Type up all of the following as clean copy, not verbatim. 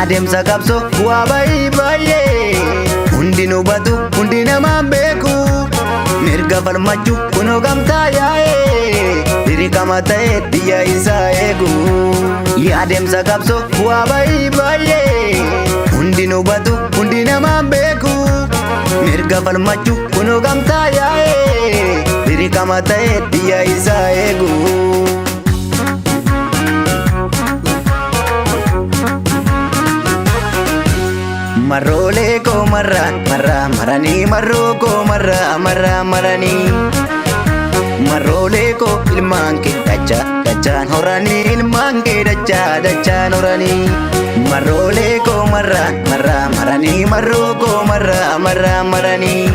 Adeemsa qabsoo waa baay'ee hundi nu batu hundi namaan beeku mirga falmachuu kunoo gamtaa yaa'ee dirqama ta'ee biyya isaa eegu. Adeemsa qabsoo waa baay'ee hundi nu batu hundi namaan beeku mirga falmachuu kunoo gamtaa yaa'ee dirqama ta'ee biyya isaa eegu. Maroolee koo maranii maroo koo maranii maroolee koo ilmaan kee dachaan horanii ilmaan kee dachaan horanii maroolee koo maranii maroo koo maranii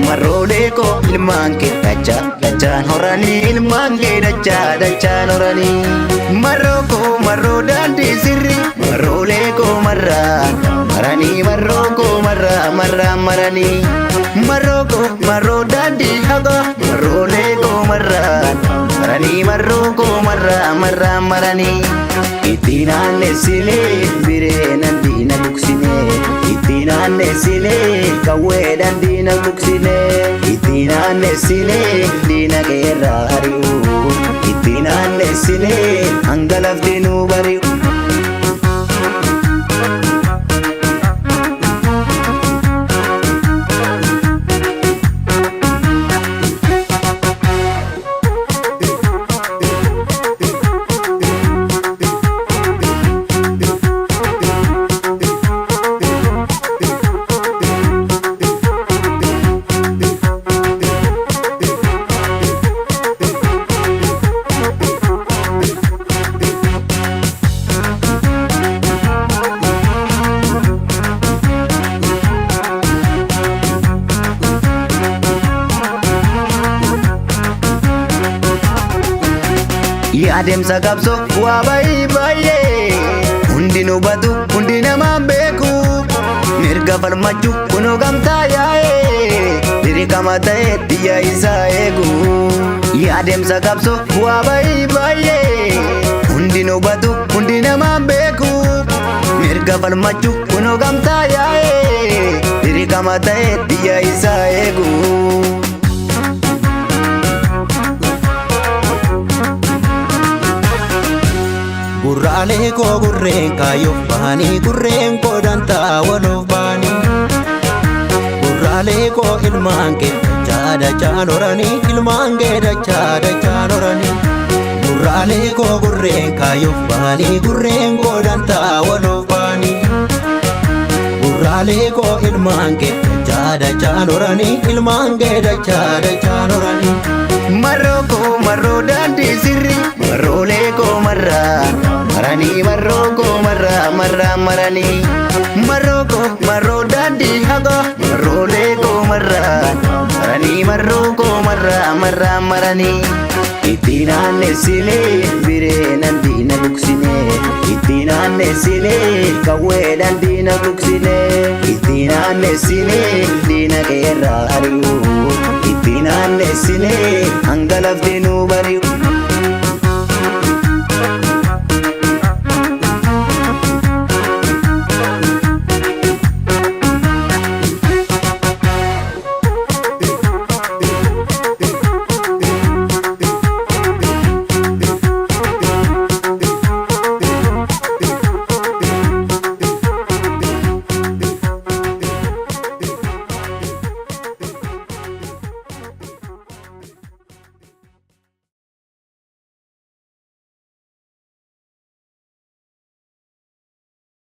maroolee koo ilmaan kee dachaan horanii ilmaan kee dachaan horanii maroo daandii sirrii maroolee koo maranii maroo koo maranii maroo daandii hagaa maroolee koo maranii maroo koo maranii ittiin aanneessilee bireenan diina tuqsinee ittiin aanneessilee qawweedhaan diina tuqsinee ittiin aanneessilee diina keerraa ari'u ittiin aanneessilee hanga lafti nu bari'u. Adeemsa qabsoo waa baay'ee hundi nu batu hundi namaan beeku mirga falmachuu kunoo gamtaa yaa'ee dirqama ta'ee biyya isaa eegu. Adeemsa qabsoo waa baay'ee hundi nu batu hundi namaan beeku mirga falmachuu kunoo gamtaa yaa'ee dirqama ta'ee biyya isaa eegu. Gurraalee koo gurreen kaayyoof bahanii gurreen koo dantaa waloof bahanii gurraalee koo ilmaan kee dachaan horanii ilmaan kee dachaan horanii gurraalee koo gurreen kaayyoof bahanii gurreen koo dantaa waloof bahanii gurraalee koo ilmaan kee dachaan horanii ilmaan kee dachaan horanii maroo daandii sirrii maroolee koo maranii maroo koo maranii maroo daandii hagaa maroolee koo maranii maroo koo maranii ittiin aanneessilee bireenan diina tuqsinee ittiin aanneessilee qawweedhaan diina tuqsinee ittiin aanneessilee diina keerraa ari'u ittiin aanneessilee hanga lafti nu bari'u.